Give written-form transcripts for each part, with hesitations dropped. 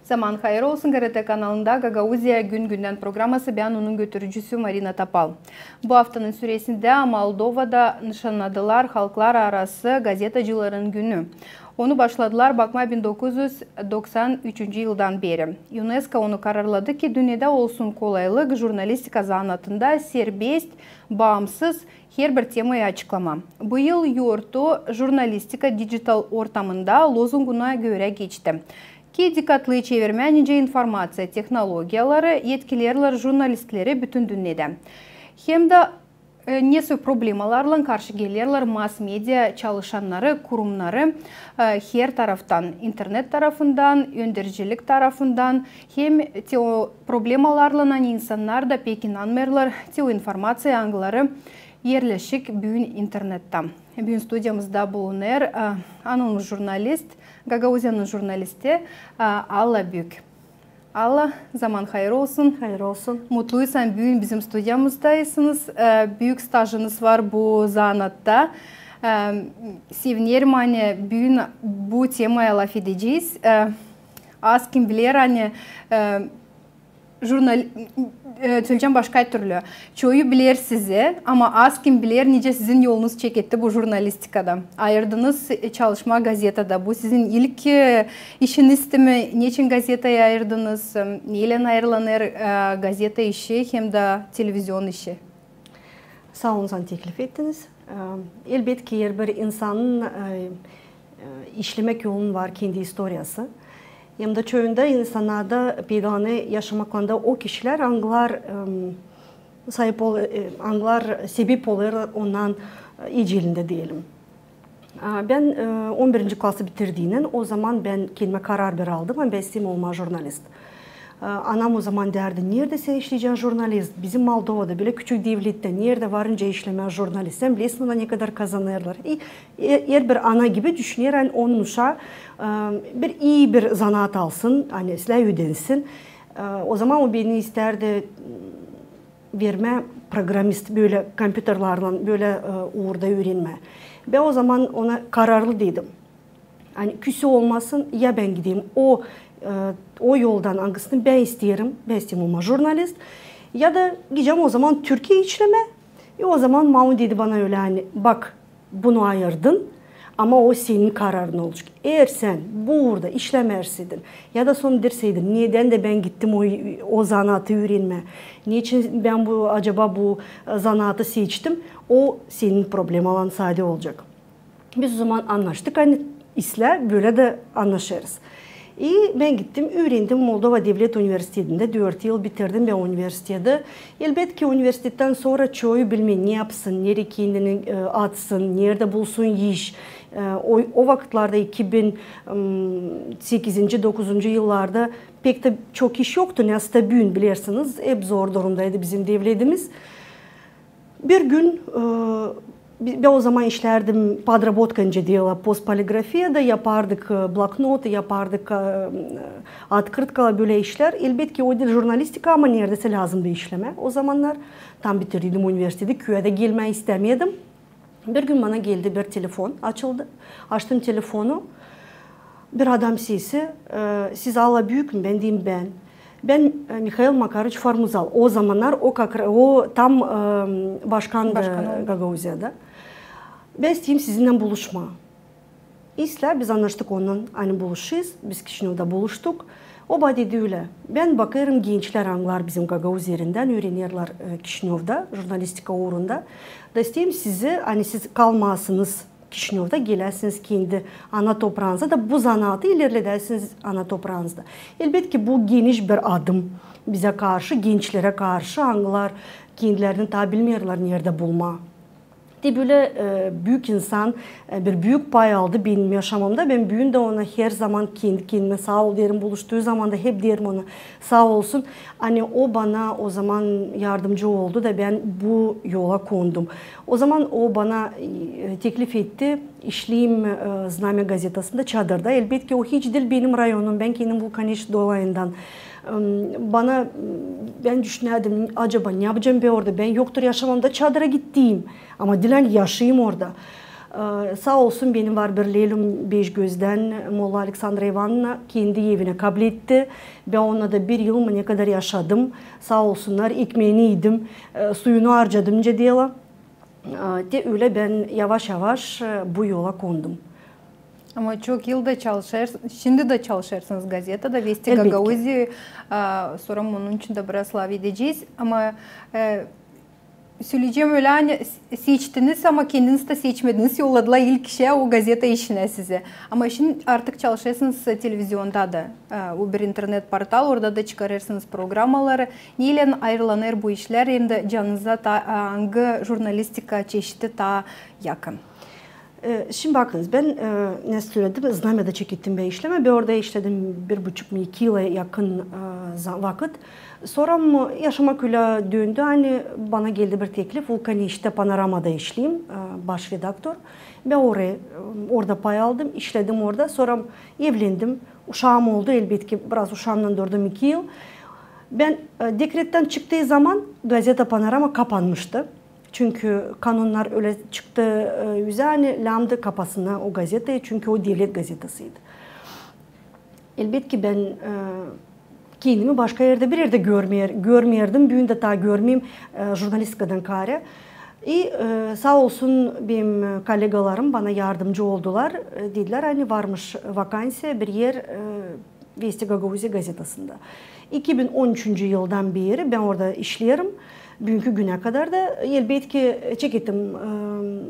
Zaman hayırlı olsun GRT kanalında Gagauzya Gün Günden programması, ben onun götürücüsü Marina Tapal. Bu haftanın süresinde Moldova'da nişanladılar Halklar Arası Gazetacıların Günü. Onu başladılar bakma 1993 yıldan beri. UNESCO onu kararladı ki dünyada olsun kolaylık jurnalistika zanatında serbest, bağımsız her bir temayı açıklama. Bu yıl yurtu jurnalistika dijital ortamında lozunguna göre geçti. Ki dikkatli çevirmenince informasiya teknolojiyaları yetkilerler jurnalistleri bütün dünyada. Hem de nesi problemalarla karşı gelirler mass media çalışanları, kurumları her taraftan, internet tarafından, öndürücülük tarafından hem o problemalarla insanlar da pek inanmıyorlar, o informasiya angları yerleşik bugün internetten. Bugün stüdyomuzda bulunur anılmış jurnalist, Gagauzya'nın jurnalisti Alla Büyük. Alla, zaman hayırlı olsun. Hayırlı olsun. Mutluysan bugün bizim stüdyomuzdayısınız. Büyük stajınız var bu zanatta. Sevinirim hani bugün bu temaya laf edeceğiz. Az kim bilir hani söyleyeceğim başka türlü. Çoğu bilir sizi ama az kim bilir nice sizin yolunuz çeketti bu jurnalistikada. Ayırdınız çalışma gazetede. Bu sizin ilk işiniz mi? Niçin gazeteye ayırdınız? Neyle ayrılanır gazete işi hem de televizyon işi? Sağ olun, sen teklif ettiniz. Elbette ki her bir insanın işlemek yolun var, kendi historiası. Hem de çoğunda insanlarda peydanı yaşamaklarında o kişiler anglar sebep olur ondan icelinde diyelim. Ben 11. klası bitirdiğinin o zaman ben kendime karar bir aldım. Ben istedim olma jurnalist. Anam o zaman derdi, nerede sen işleyeceksin jurnalist? Bizim Moldova'da bile küçük devlette nerede varınca işleme jurnalist? Sen bilirsin ona ne kadar kazanırlar. Her bir ana gibi düşünür, yani onun uşağı bir iyi bir zanaat alsın, hani silah ödensin. O zaman o beni isterdi verme programist, böyle kompüterlerle böyle uğurda öğrenme. Ben o zaman ona kararlı dedim. Hani küsü olmasın, ya ben gideyim o yoldan hangisini ben isterim olma jurnalist, ya da gideceğim o zaman Türkiye işleme. O zaman Mahmut dedi bana öyle, hani bak bunu ayırdın ama o senin kararın olacak. Eğer sen burada işlemezseydin ya da son derseydin neden de ben gittim o zanaatı öğrenme, niçin ben acaba bu zanaatı seçtim, o senin problem olan sadece olacak. Biz o zaman anlaştık, hani isle böyle de anlaşırız. Ben gittim, öğrendim Moldova Devlet Üniversitesi'nde 4 yıl bitirdim ben üniversitede. Elbette ki üniversiteden sonra çoğu bilmeyi ne yapsın, nereye kendini atsın, nerede bulsun iş. O vakitlerde 2008-9. yıllarda pek de çok iş yoktu. Aslında bugün bilirsiniz hep zor durumdaydı bizim devletimiz. Bir gün ben o zaman işlerdim подработканча diyala postpoligrafiyada yapardık bloknot, yapardık открыткала böyle işler. Elbette ki o dil jurnalistika ama neredeyse lazımdı işleme. O zamanlar tam bitirdim üniversitede, köyde gelmeyi istemiyordum. Bir gün bana geldi bir telefon açıldı. Açtım telefonu. Bir adam sesi, siz Alla Büyük mü? Ben diyeyim ben. Ben Mikhail Makarovich Farmuzal. O zamanlar o tam başkandı Gagauzya'da. Ben isteyeyim sizinle buluşma. Biz anlaştık onun, aynı buluşuyuz. Biz Kişinev'de buluştuk. O bana dedi öyle. Ben bakarım gençler anglar bizim Gagauzya'dan öğrenirler Kişinev'de, jurnalistika uğrunda. Da isteyeyim sizi, hani siz kalmazsınız Kişinev'de, gelirsiniz kendi ana toprağınıza da bu zanaatı ilerlersiniz ana toprağınızda. Elbette ki bu geniş bir adım bize karşı, gençlere karşı anglar kendilerini tabi bilmiyorlar nerede bulma. Böyle büyük insan bir büyük pay aldı benim yaşamımda. Ben büyüğün de ona her zaman kendime sağ ol derim. Buluştuğu zaman da hep derim ona sağ olsun. Hani o bana o zaman yardımcı oldu da ben bu yola kondum. O zaman o bana teklif etti. İşleyeyim Znamya gazetesinde çadırda. Elbette ki o hiç değil benim rayonum. Ben kendim Vulkaneş dolayından. Ben düşünüyordum acaba ne yapacağım ben orada, ben yoktur yaşamamda çadıra gittiğim ama dilen yaşayayım orada. Sağ olsun benim var bir Leylum Beşgöz'den Molla Aleksandra Ivanovna kendi evine kabul etti. Ben onunla da bir yıl mı ne kadar yaşadım. Sağ olsunlar ekmeğini yedim, suyunu harcadım diyorlar. Öyle ben yavaş yavaş bu yola kondum. Ama çok yılda çalışırsınız, şimdi de çalışırsınız gazetede, Vesti Gagauzi, sonra onun için de biraz laf edeceğiz. Ama söyleyeceğim öyle hani seçtiniz ama kendiniz de seçmediniz, yolladılar ilk işe o gazete işine size. Ama şimdi artık çalışırsınız televizyonda da, o bir internet portal, orada da çıkarırsınız programları. Neyle ayrılanır bu işler, hem de canınıza hangi jurnalistika çeşidi daha yakın? Şimdi bakınız ben ne söyledim, Znamya'da çekittim bir işleme. Ben orada işledim 1,5-2 yıla yakın vakit. Sonra yaşamak öyle döndü. Hani bana geldi bir teklif. Vulkan işte Panorama'da işleyeyim, baş redaktör. Ben orada pay aldım, işledim orada. Sonra evlendim. Uşağım oldu elbette ki biraz uşağımdan durdum 2 yıl. Ben dekretten çıktığı zaman gazete Panorama kapanmıştı. Çünkü kanunlar öyle çıktı yani lamdı kapasına o gazeteyi çünkü o devlet gazetesiydi. Elbette ki ben kendimi başka yerde bir yerde görmeyerdim. Büyün de daha görmeyeyim jurnalistikadan kare. Sağ olsun benim kolegalarım bana yardımcı oldular. Dediler hani varmış vakansiya bir yer Vesti Gagauzi gazetesinde. 2013 yıldan beri ben orada işlerim. Bugünkü güne kadar da elbette ki çekittim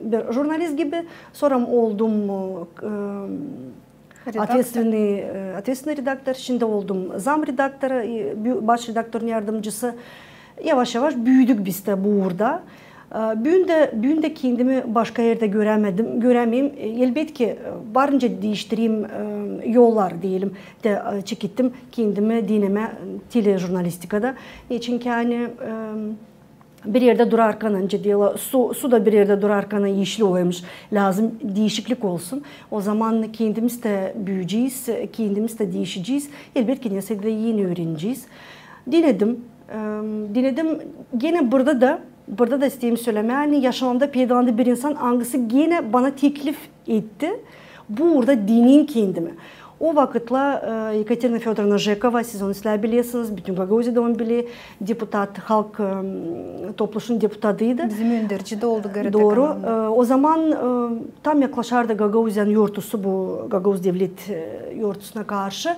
bir jurnalist gibi. Sonra oldum ответственный redaktör. Şimdi oldum zam redaktörü, baş redaktörün yardımcısı. Yavaş yavaş büyüdük biz de burada. Bugün de kendimi başka yerde göremeyim. Elbette ki varınca değiştireyim yollar diyelim de çekittim kendimi dinleme telejurnalistikada. Çünkü hani bir yerde durarken önce diyorlar, su da bir yerde durarken yeşil oluyormuş, lazım değişiklik olsun. O zaman kendimiz de büyüyeceğiz, kendimiz de değişeceğiz. Elbette ki nesilde yeni öğreneceğiz. Dinledim. Gene burada da isteyeyim söylemeye, yani yaşamamda peydalandığı bir insan hangisi gene bana teklif etti. Burada dinleyin kendimi. O vakitle Ekaterina Fyodorovna Jekova, siz onu sizler biliyorsunuz, bütün Gagauzi'de onu bili, deputat, halk topluluğunun deputatıydı. Bizim önderci oldu Garita. Doğru. O zaman tam yaklaşardı Gagauzi'nin yurtusu, bu Gagauz devlet yurtusuna karşı.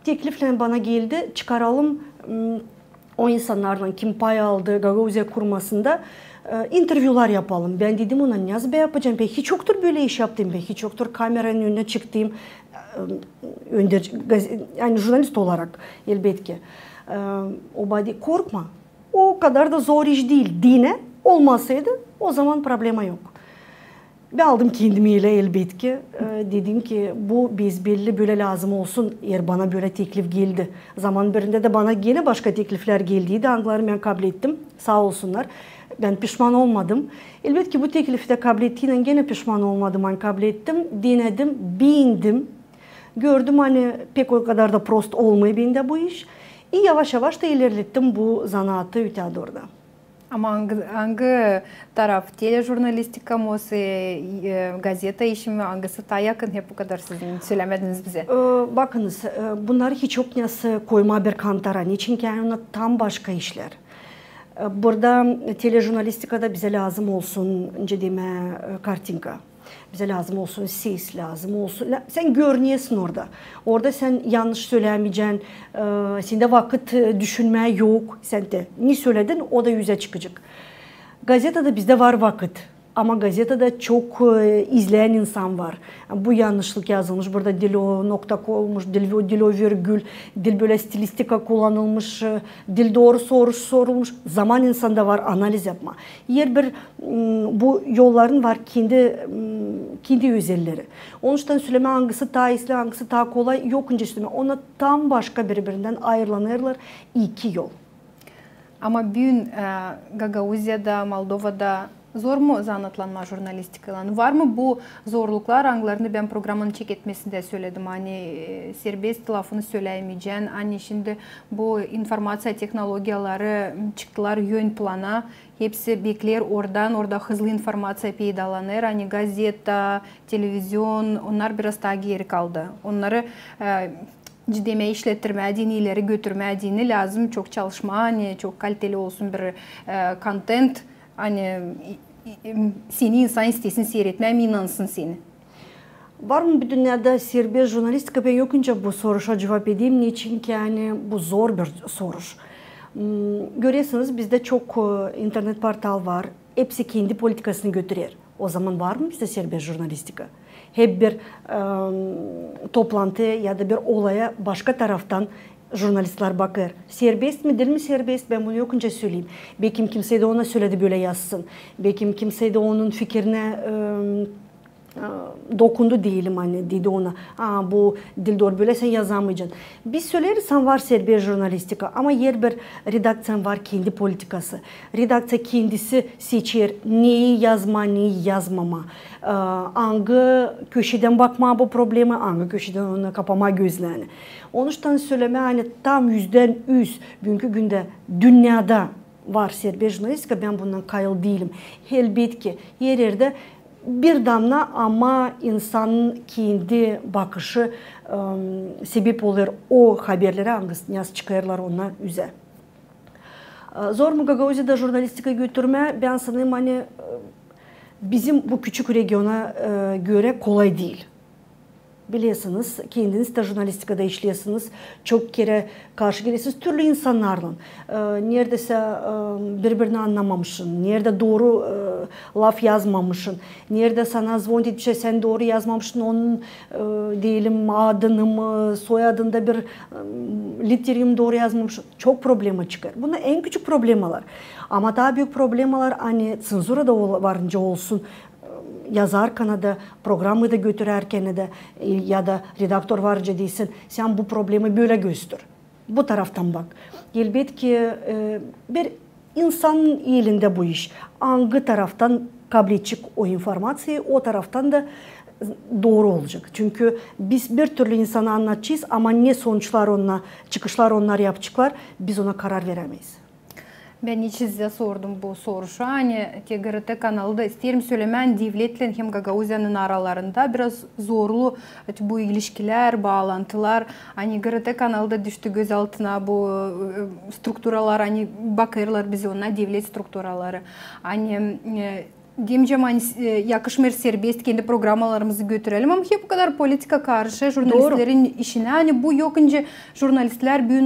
Teklifle bana geldi, çıkaralım o insanlardan kim pay aldı Gagauziya kurmasında interviewlar yapalım. Ben dedim ona ne yapacağım? Ben hiç yoktur böyle iş yaptım. Ben hiç yoktur kameranın önüne çıktım. Yani jurnalist olarak elbette ki. O bana korkma. O kadar da zor iş değil. Dine olmasaydı o zaman problema yok. Ben aldım kendimiyle elbette ki. Dedim ki bu biz belli böyle lazım olsun. Eğer bana böyle teklif geldi. Zaman birinde de bana yine başka teklifler geldiydi. Hangilerini ben kabul ettim. Sağ olsunlar. Ben pişman olmadım. Elbette ki bu teklifi de kabul ettiğinden gene pişman olmadım. Ben kabul ettim, denedim, beğendim. Gördüm hani pek o kadar da prost olmuyor bende bu iş. Yavaş yavaş da ilerlettim bu zanaatı ötede orada. Ama hangi taraf? Telejurnalistika mı, gazete işi mi? Hangisi daha yakın? Hep bu kadar sizin söylemediniz bize. Bakınız, bunları hiç yok nasıl koyma bir kantara. Niçin ki yani tam başka işler. Burada telejurnalistikada bize lazım olsun kartinka. Bize lazım olsun ses, lazım olsun. Sen görünüyorsun orada. Orada sen yanlış söylemeyeceksin. Sende vakit düşünmeye yok. Sen de ne söyledin o da yüze çıkacak. Gazetede bizde var vakit. Ama gazetede çok izleyen insan var. Bu yanlışlık yazılmış. Burada dil o nokta koyulmuş, dil o virgül, dil böyle stilistika kullanılmış, dil doğru soru sorulmuş. Zaman insanda var analiz yapma. Yer bir bu yolların var kendi özelleri. Onun için söyleme hangisi daha iyisi, hangisi daha kolay yok önce söyleme. Ona tam başka birbirinden ayrılanırlar iki yol. Ama bugün Gagauzya'da, Moldova'da Zor mu zanatlanma jurnalistikadan? Var mı bu zorluklar? Anglarını ben programın çeketmesinde söyledim. Hani serbest lafını söyleyemeyeceğin. Hani şimdi bu informasyon teknolojiyaları çıktılar yön plana. Hepsi bekler orada hızlı informasyon peydalanır. Hani gazeta, televizyon onlar biraz daha geri kaldı. Onları ciddi işlettirmediğini, ileri götürmediğini lazım. Çok çalışma, hani çok kaliteli olsun bir content. Hani seni insan istesin seyretmem, inansın seni. Var mı bir dünyada serbest jurnalistika? Ben yokunca bu soruşa cevap edeyim. Niçin ki yani bu zor bir soruş. Görüyorsunuz bizde çok internet portal var. Hepsi kendi politikasını götürür. O zaman var mı bizde serbest jurnalistika? Hep bir toplantı ya da bir olaya başka taraftan jurnalistler bakır. Serbest mi değil mi serbest? Ben bunu yokunca söyleyeyim. Belki kimse de ona söyledi böyle yazsın. Belki kimse de onun fikrine dokundu diyelim hani dedi ona. Bu dil doğru böyle sen yazamayacaksın. Biz söyleriz sen var serbest jurnalistika ama yer bir redaksiyon var kendi politikası. Redaksiyon kendisi seçer neyi yazma neyi yazmama. Hangi köşeden bakma bu probleme, hangi köşeden onu kapama gözlerini. Onun için söyleme hani tam %100 bugünkü günde dünyada var serbest jurnalistika, ben bundan kayıl değilim. Elbette ki yer yerde bir damla ama insanın kendi bakışı sebep olur o haberlere hangisini çıkarırlar ona üze. Zor mu Gagauziya'da jurnalistika götürme? Ben sanırım hani bizim bu küçük regiona göre kolay değil. Biliyorsunuz kendiniz de jurnalistikada işliyorsunuz. Çok kere karşı geliyorsunuz türlü insanlarla. Neredeyse birbirini anlamamışsın. Nerede doğru laf yazmamışsın. Nerede sana zvonit bir şey sen doğru yazmamışsın. Onun diyelim adını mı soyadında bir literim doğru yazmamışsın. Çok problema çıkar. Bunlar en küçük problemalar. Ama daha büyük problemalar hani senzura da varınca olsun. Yazarken de programı da götürürken de ya da redaktör varca değilsin sen bu problemi böyle göster. Bu taraftan bak. Elbette ki bir insanın elinde bu iş. Hangi taraftan kabul edecek o informasyayı o taraftan da doğru olacak. Çünkü biz bir türlü insana anlatacağız ama ne sonuçlar onunla çıkışlar onlar yapacaklar biz ona karar veremeyiz. Ben hiç size sordum bu soruşu. Hani TGRT kanalı da isterim söylemen devletle hem Gagauzya'nın aralarında biraz zorlu bu ilişkiler, bağlantılar. Hani GRT kanalı da düştü göz altına bu strukturalar, hani bakırlar bize ona devlet strukturaları. Hani diyeceğim hani yakışmır serbest kendi programlarımızı götürelim ama hep bu kadar politika karşı jurnalistlerin doğru. İşine hani bu yokunca jurnalistler büyün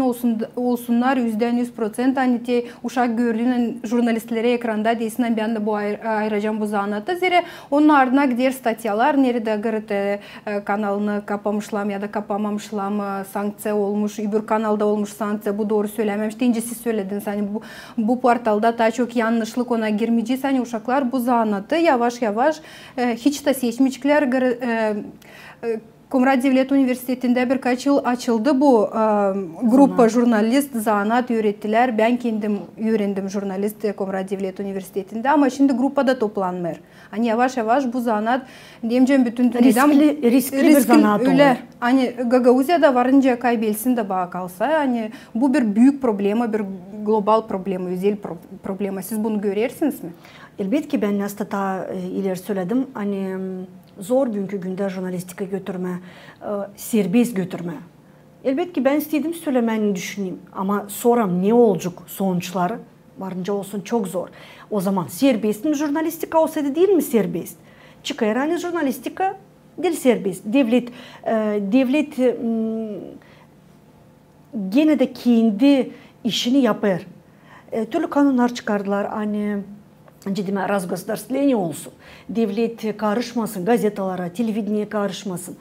olsunlar %100% hani te uşak gördüğün jurnalistlere ekranda değilsin ben de bu ayıracağım bu zanatı zira onun ardına gider statyalar nerede GRT kanalını kapamışlar ya da kapamamışlar sanksiya olmuş öbür kanalda olmuş sanksiya bu doğru söylememiş deyince siz söylediniz hani bu portalda daha çok yanlışlık ona girmeyeceğiz hani uşaklar bu zanatı yavaş yavaş hiç de seçmeyecekler. Komrat Devlet Üniversitesi'nde birkaç yıl açıldı bu grupa jurnalist zanat öğrettiler. Ben kendim öğrendim jurnalist Komrat Devlet Üniversitesi'nde ama şimdi grupada toplanmıyor. Hani yavaş yavaş bu zanat diyeceğim bütün riskli bir zanat öyle. Hani Gagauzya'da varınca kaybetsin de bağ kalsa hani bu bir büyük problema, bir global problema, özel problema. Siz bunu görürsünüz mü? Elbette ki ben aslında daha ileri söyledim. Hani zor bugünkü günde jurnalistika götürme, serbest götürme. Elbette ki ben istedim söylemeni düşüneyim. Ama sonra ne olacak sonuçları varınca olsun çok zor. O zaman serbest mi jurnalistika olsaydı değil mi serbest? Çıkar hani jurnalistika değil serbest. Devlet gene de kendi işini yapar. Türlü kanunlar çıkardılar hani ciddi razgosdarstvenие olsun. Devlet karışmasın, gazetalara, televizyona karışmasın.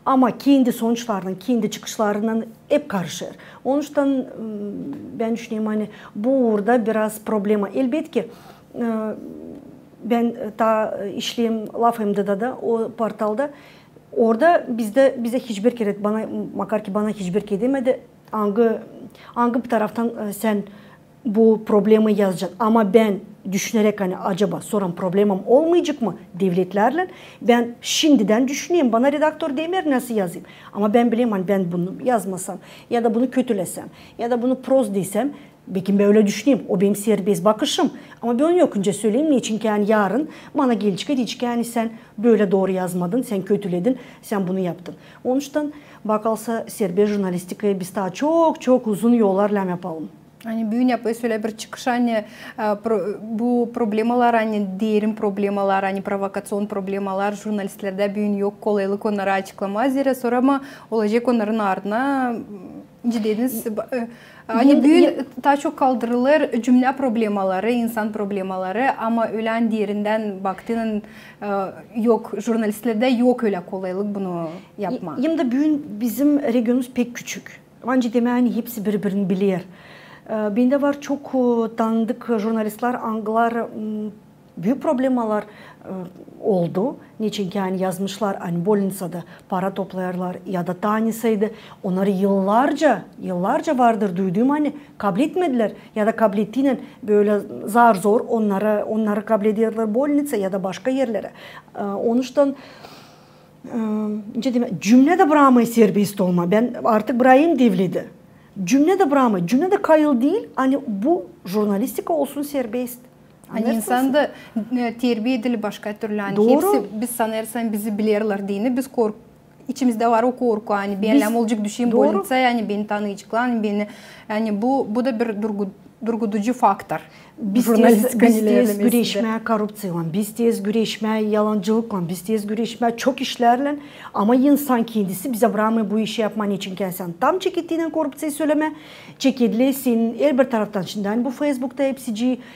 Ama kendi sonuçlarının, kendi çıkışlarının hep karışır. Onun için ben düşünüyorum hani bu orada biraz problema. Elbette ki ben ta işleyim Laf.MD'da da o portalda orada bize hiçbir kere bana makar ki bana hiçbir kere demedi hangi bir taraftan sen bu problemi yazacak. Ama ben düşünerek hani acaba sonra problemim olmayacak mı devletlerle? Ben şimdiden düşüneyim. Bana redaktör demir nasıl yazayım? Ama ben bileyim hani ben bunu yazmasam ya da bunu kötülesem ya da bunu proz desem belki ben öyle düşüneyim. O benim serbest bakışım. Ama ben onu yok önce söyleyeyim. Niçin ki yani yarın bana gelecek diyecek yani sen böyle doğru yazmadın, sen kötüledin, sen bunu yaptın. Onun için bakalsa serbest jurnalistikaya biz daha çok uzun yollarla yapalım. Hani büyün yapıyı söyle bir çıkış hani bu problemalar hani derin problemalar hani provokasyon problemalar jurnalistlerde büyün yok kolaylık onları açıklamaz zira sonra mı olacak onların ardına ciddiydiniz hani büyün daha çok kaldırılır cümle problemaları insan problemaları ama ölen diğerinden baktığının yok jurnalistlerde yok öyle kolaylık bunu yapma. Hem de büyün bizim regionumuz pek küçük. Bence demeyeni hepsi birbirini bilir. Bende var çok tanıdık jurnalistler, anglar büyük problemler oldu. Niçin ki yani yazmışlar hani Bolnica'da para toplayarlar ya da Tanisa'ydı. Onları yıllarca vardır duyduğum hani kabul etmediler ya da kabul ettiğinde böyle zar zor onları kabul ediyorlar Bolnica ya da başka yerlere. Onun için cümle de bırakmayı serbest olma. Ben artık bırakayım devleti. Cümle de bırakma, cümle de kayıl değil. Hani bu jurnalistika olsun serbest. Hani insan da terbiye edili başka türlü. Hani doğru. Hepsi biz sanırsan bizi bilirler diyeni biz içimizde var o korku. Hani benlem olacak düşeyim bolitsa yani beni tanıyacaklar. Beni yani bu da bir durguducu faktör. Biz tez güreşmeye korrupsiyonla, biz tez güreşmeye yalancılıkla, biz tez güreşmeye çok işlerle ama insan kendisi bize bırakmıyor bu işi yapman için sen tam çekildiğinden korrupsiyi söyleme çekildi senin her bir taraftan şimdi hani bu Facebook'ta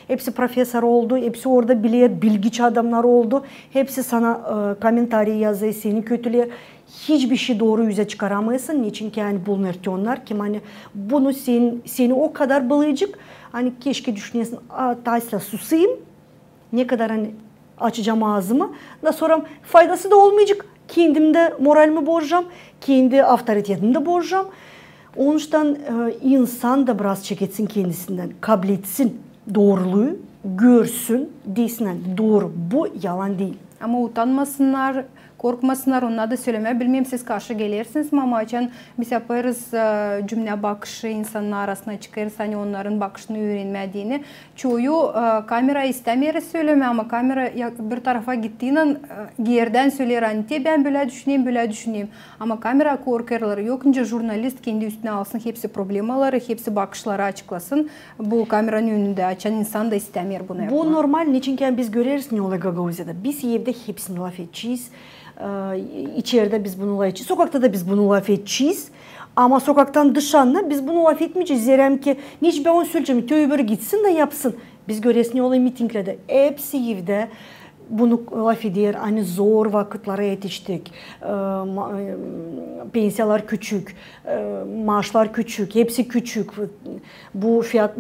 hepsi profesör oldu, hepsi orada bilgiç adamlar oldu, hepsi sana komentarı yazıyor, seni kötüler. Hiçbir şey doğru yüze çıkaramıyorsun. Niçin ki yani bulmertiyonlar ki hani bunu seni o kadar bağlayacak. Hani keşke düşünüyorsun taysla susayım. Ne kadar hani açacağım ağzımı. Da sonra faydası da olmayacak. Kendimde moralimi bozacağım. Kendi avtoritetimi de bozacağım. Onun için insan da biraz çeketsin kendisinden. Kabul etsin doğruluğu. Görsün desin. Doğru. Bu yalan değil. Ama utanmasınlar. Korkmasınlar, onlar da söylemeye bilmem siz karşı gelirsiniz mi ama açan biz yaparız cümle bakışı insanın arasına çıkarız hani onların bakışını öğrenmediğini. Çoğu kamera istemiyor söyleme ama kamera bir tarafa gittiğinde yerden söyler hani ben böyle düşüneyim ama kamera korkarlar yok önce jurnalist kendi üstüne alsın hepsi problemaları hepsi bakışları açıklasın bu kameranın önünde açan insan da istemiyor bunu yapmak. Bu normal niçin biz görürüz ne oluyor Gagauziya'da biz evde hepsini laf edeceğiz. İçeride biz bunu laf edeceğiz. Sokakta da biz bunu laf edeceğiz. Ama sokaktan dışarıda biz bunu laf etmeyeceğiz. Zerem ki hiç ben onu söyleyeceğim. Tövbe gitsin de yapsın. Biz görürüz ne oluyor mitinglerde. Hepsi evde bunu laf ediyor. Hani zor vakitlere yetiştik. Pensiyalar küçük. Maaşlar küçük. Hepsi küçük. Bu fiyat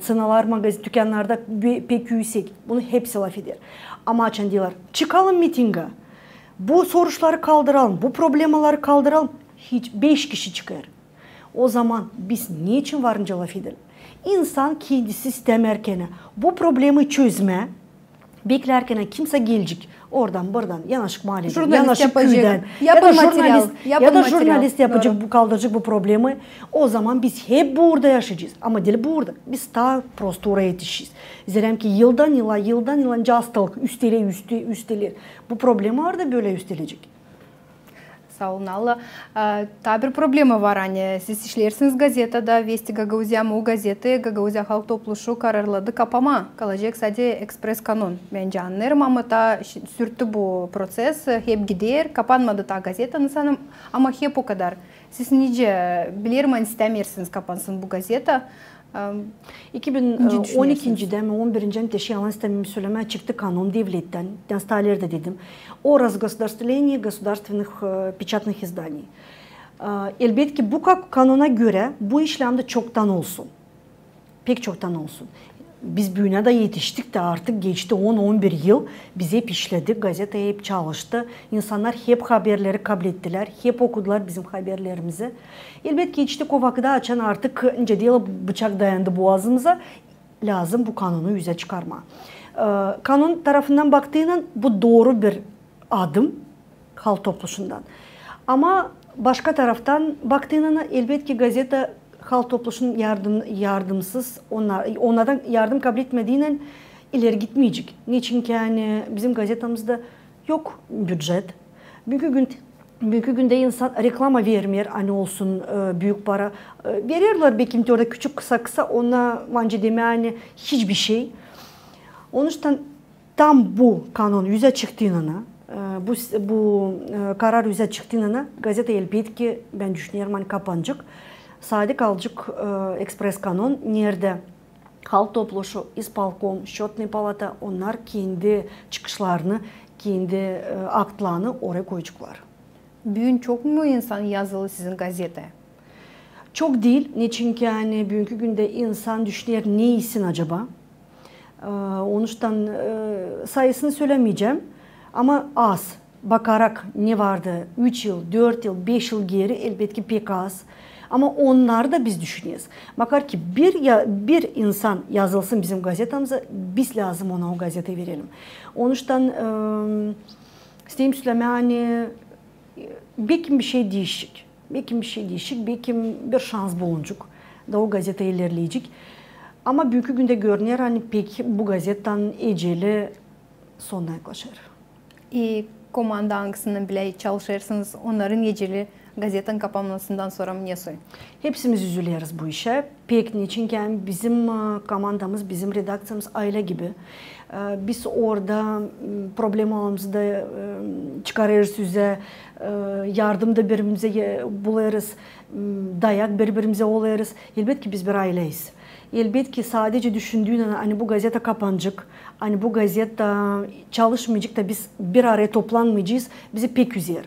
sınalar magazin dükkanlarda pek yüksek. Bunu hepsi laf ediyor. Ama açan diyorlar çıkalım mitinge. Bu soruları kaldıralım. Bu problemaları kaldıralım. Hiç 5 kişi çıkar. O zaman biz niçin varınca laf edelim? İnsan kendisi istemerken bu problemi çözme beklerken kimse gelecek. Oradan buradan yanaşık mahalleden, yanaşık köyden ya da jurnalist yapacak bu kaldıracak bu problemi. O zaman biz hep burada yaşayacağız. Ama değil burada. Biz daha prosto oraya yetişeceğiz. Zerem ki yıldan yıla hastalık üstelir. Bu problemi orada böyle üstelecek. Sağ olun Allah. Tabi bir problemi var hani siz işlersiniz gazetada Vesti Gagauzya o gazete Gagauzya halk topluluğu kararladı kapama kalacak sadece ekspres kanun bence anlarım ama ta sürttü bu proses hep gider kapanmadı ta gazeta sanırım ama hep o kadar siz nice bilirim istemirsiniz kapansın bu gazeta 2012'de mi 11'de teşhi yalan istememi söylemeye çıktı kanun devletten. Сталер'de dedim. O разгосударствление государственных печатных изданий. Elbette ki bu kanuna göre bu işlemde çoktan olsun. Pek çoktan olsun. biz büyüne de yetiştik de artık geçti 10-11 yıl. Biz hep işledik, gazete hep çalıştı. İnsanlar hep haberleri kabul ettiler, hep okudular bizim haberlerimizi. Elbette geçtik o vakıda açan artık ince değil bıçak dayandı boğazımıza. Lazım bu kanunu yüze çıkarma. Kanun tarafından baktığında bu doğru bir adım halk topluluğundan. Ama başka taraftan baktığında elbette ki gazete halk topluluğunun yardımsız, onlardan yardım kabul etmediğinden ileri gitmeyecek. Niçin ki yani bizim gazetemizde yok bütçet. Bugünkü günde insan reklama vermiyor, hani olsun büyük para. Verirler belki orada küçük kısa ona bence deme yani hiçbir şey. Onun için tam bu kanun yüze çıktığına, bu karar yüze çıktığına gazete elbette ki ben düşünüyorum hani kapanacak. Sadece kalacak ekspres kanun nerede halk topluluğu, İspalkom, Счетный palata onlar kendi çıkışlarını, kendi aktlarını oraya koyacaklar. Bugün çok mu insan yazılı sizin gazete? Çok değil. Niçin ki yani bugünkü günde insan düşünüyor ne iyisin acaba? Onun için sayısını söylemeyeceğim ama az. Bakarak ne vardı 3 yıl, 4 yıl, 5 yıl geri elbette ki pek az. Ama onlar da biz düşünüyoruz. Bakar ki bir insan yazılsın bizim gazetemize, biz lazım ona o gazete verelim. Onun için isteyeyim söylemeye hani belki bir şey değişik. Belki bir şey değişik, belki bir şans bulunacak da o gazete ilerleyecek. Ama bugünkü günde görünüyor hani pek bu gazetenin eceli sonuna yaklaşır. Komanda hangisini bile çalışırsınız, onların eceli gazetenin kapanmasından sonra mı ne soy? Hepsimiz üzülüyoruz bu işe. Pek niçin ki yani bizim komandamız, bizim redaksiyamız aile gibi. Biz orada problemlerimizi çıkarırız yüze, yardım da birbirimize buluruz, dayak birbirimize oluruz. Elbette ki biz bir aileyiz. Elbette ki sadece düşündüğün hani bu gazete kapanacak, hani bu gazete çalışmayacak da biz bir araya toplanmayacağız, bizi pek üzer.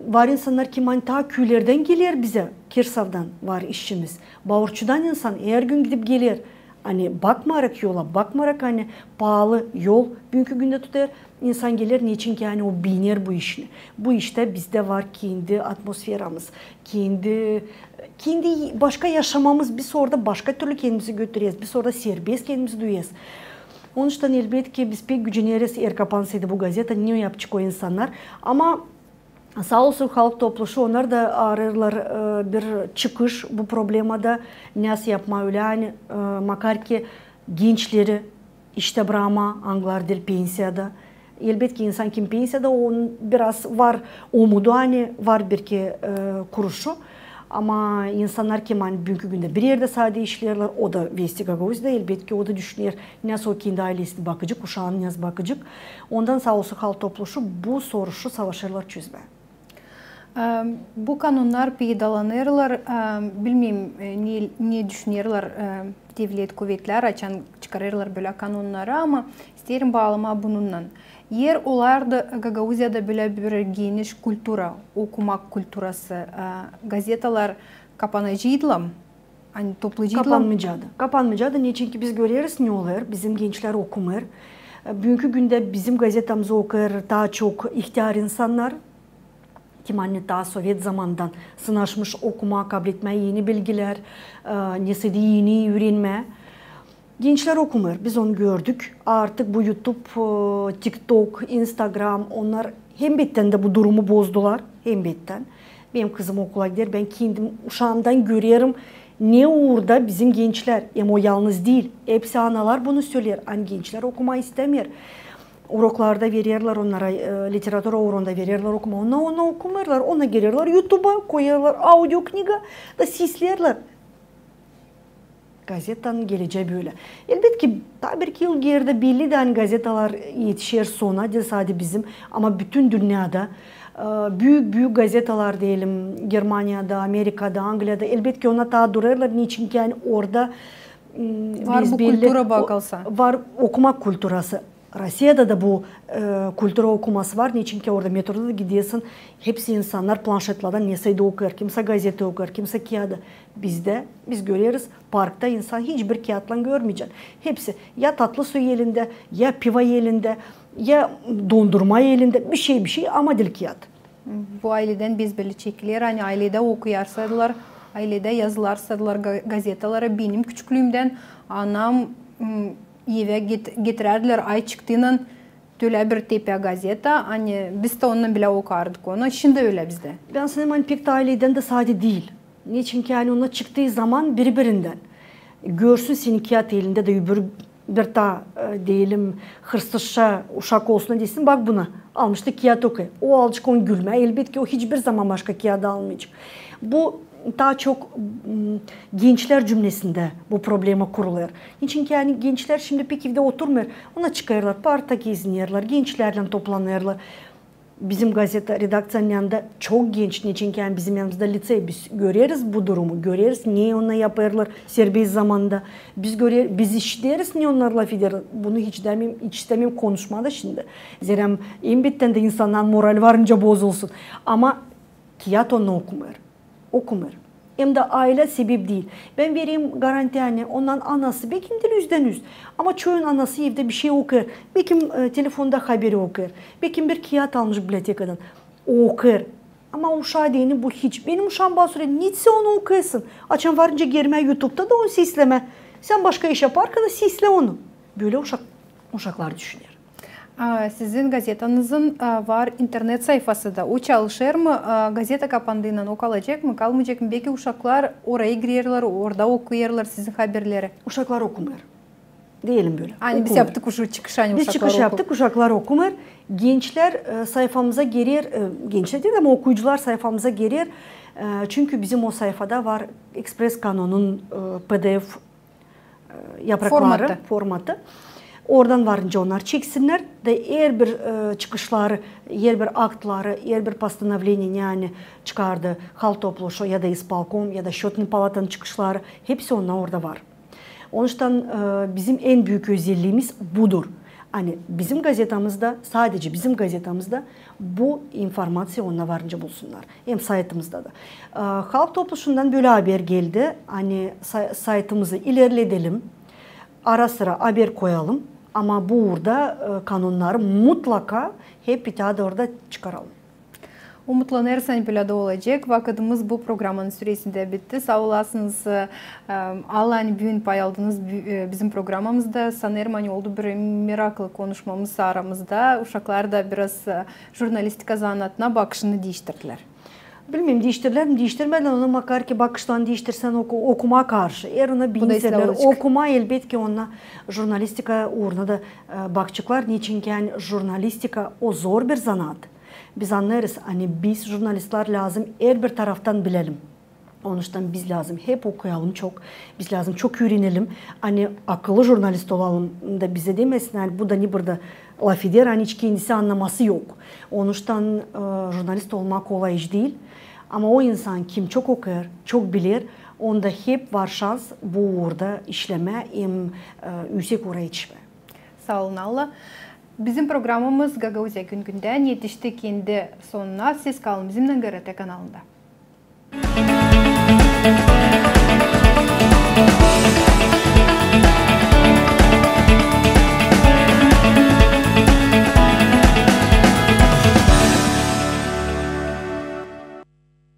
Var insanlar ki ta köylerden gelir bize, Kirsav'dan var işçimiz. Bağırçıdan insan her gün gidip gelir. Hani bakmayarak yola, bakmayarak hani pahalı yol bugünkü günde tutar. İnsan gelir niçin ki hani o biner bu işini. Bu işte bizde var kendi atmosferamız, kendi başka yaşamamız. Biz orada başka türlü kendimizi götürüyoruz. Biz orada serbest kendimizi duyuyoruz. Onun için elbette ki biz pek güceneriz eğer kapansaydı bu gazete. Ne yapacak o insanlar? Ama sağ olsun halk topluluğu onlar da ararlar bir çıkış bu problemada nasıl yapma öyle hani makar ki gençleri işte bırakma anglar değil pensiyada. Elbette ki insan kim pensiyada onun biraz var umudu hani var bir ki kuruşu. Ama insanlar ki hani bugünkü günde bir yerde sadece işlerler o da Vesti Gagauz'da elbette ki o da düşünüyor nasıl o kendi ailesine bakacak, uşağına nasıl bakacak. Ondan sağ olsun halk topluluğu bu soruşu savaşırlar çözme. Bu kanunlar paydalanırlar, bilmeyeyim ne düşünürler devlet kuvvetler açan çıkarırlar böyle kanunları ama isterim bağlama bununla. Yer olar da Gagauziyada böyle bir geniş kultura, okumak kulturası, gazetalar kapanacaklar, hani toplayacaklar. Kapanmayacaktı. Niçin biz görüyoruz ne olur, bizim gençler okumur. Bugünkü günde bizim gazetemizi okur daha çok ihtiyar insanlar. Kim anne daha Sovyet zamandan sınaşmış okuma, kabul etme, yeni bilgiler, nesedi yeni öğrenme. Gençler okumur. Biz onu gördük. Artık bu YouTube, TikTok, Instagram onlar hem betten de bu durumu bozdular. Hem betten. Benim kızım okula gider. Ben kendim uşağımdan görüyorum. Ne orada bizim gençler. Hem o yalnız değil. Hepsi analar bunu söyler. Hani gençler okuma istemiyor. Uroklarda verirler onlara, literatura uğrunda verirler okuma. Onu okumurlar, ona gelirler YouTube'a koyarlar, audio kniga da sislerler. Gazetanın geleceği böyle. Elbette ki tabii ki yıl geride belli de hani gazeteler yetişir sona değil sadece bizim ama bütün dünyada büyük gazeteler diyelim Germanya'da, Amerika'da, Angliya'da elbette ki ona daha durarlar. Niçin ki yani orada var bu kultura bakılsa. Var okuma kulturası. Rusya'da da bu kültüra okuması var. Niçin ki orada metroda da gidiyorsun. Hepsi insanlar planşetlerden neseyde okur. Kimse gazete okur, kimse kağıdı. Biz görüyoruz parkta insan hiçbir kağıtla görmeyeceksin. Hepsi ya tatlı su elinde, ya piva elinde, ya dondurma elinde bir şey ama dil kağıt. Bu aileden biz böyle çekilir. Hani ailede okuyarsadılar, ailede yazılarsadılar gazeteleri. Benim küçüklüğümden anam eve getirerdiler ay çıktığının töle bir tepe gazete. Hani biz de onunla bile okardık onu. Şimdi öyle bizde. Ben sanırım hani pek de aileden de sade değil. Niçin ki yani ona çıktığı zaman birbirinden görsün senin kağıt elinde de bir ta diyelim hırsızca uşak olsun desin bak buna almıştı kağıt okuyor. O alacak onu gülme. Elbette ki o hiçbir zaman başka kağıt almayacak. Bu daha çok gençler cümlesinde bu probleme kuruluyor. Niçin ki yani gençler şimdi pek evde oturmuyor. Ona çıkarırlar, parkta geziniyorlar, gençlerle toplanıyorlar. Bizim gazete redaksiyonun yanında çok genç. Niçin ki yani bizim yanımızda lisey biz görüyoruz bu durumu. Görüyoruz niye onlar yaparlar serbest zamanda. Biz işleriz niye onlar laf eder. Bunu hiç istemeyeyim konuşmada şimdi. Zira en bitten de insanların moral varınca bozulsun. Ama kağıt onu okumuyor. Hem de aile sebep değil. Ben vereyim garanti yani ondan anası bekimdir %100. Ama çoğun anası evde bir şey okur. Bekim telefonda haberi okur. Bekim bir kağıt almış bibliotekadan. Okur. Ama uşağı değil bu hiç. Benim uşağım bazı nitse onu okuyorsun. Açan varınca girme YouTube'da da onu sisleme. Sen başka iş yaparken de sisle onu. Böyle uşaklar düşünüyor. Sizin gazetanızın var internet sayfası da. O çalışır mı? Gazete kapandığından o kalacak mı? Kalmayacak mı? Belki uşaklar oraya giriyorlar, orada okuyorlar sizin haberleri. Uşaklar okumuyor. Diyelim böyle. Hani biz yaptık çıkış hani biz çıkış yaptık, uşaklar okumuyor. Gençler sayfamıza gelir, gençler değil ama okuyucular sayfamıza gelir. Çünkü bizim o sayfada var Express Kanon'un PDF yaprakları, formatı. Oradan varınca onlar çeksinler de eğer bir çıkışları, eğer bir aktları, eğer bir постановление yani çıkardı halk topluluğu ya da isполком ya da Счетный palatanın çıkışları hepsi onlar orada var. Onun için bizim en büyük özelliğimiz budur. Hani bizim gazetamızda, sadece bizim gazetamızda bu informasyon ona varınca bulsunlar. Hem saytımızda da. Halk topluluğundan böyle haber geldi. Hani saytımızı ilerletelim. Ara sıra haber koyalım. Ama burada kanunları mutlaka hep bir daha da orada çıkaralım. Umutlanırsan böyle de olacak. Vakitimiz bu programın süresinde bitti. Sağ olasınız. Allah'ın büyün pay aldınız bizim programımızda. Sanırım hani oldu bir meraklı konuşmamız aramızda. Uşaklar da biraz jurnalistika zanatına bakışını değiştirdiler. Bilmiyorum değiştirirler mi değiştirmeden ona bakar ki bakıştan değiştirsen okuma karşı. Eğer ona bilseler okuma elbette ki ona jurnalistika uğruna da bakacaklar. Niçin ki yani jurnalistika o zor bir zanat. Biz anlarız hani biz jurnalistler lazım her bir taraftan bilelim. Onun için biz lazım hep okuyalım çok. Biz lazım çok öğrenelim. Hani akıllı jurnalist olalım da bize demesin. Yani bu da ne burada laf eder. Hani hiç kendisi anlaması yok. Onun için jurnalist olmak kolay iş değil. Ama o insan kim çok okur, çok bilir, onda hep var şans bu uğurda işleme, hem yüksek uğra yetişme. Sağ olun Allah. Bizim programımız Gagauzya Gün-Günden yetişti kendi sonuna. Siz kalın bizimle GRT kanalında.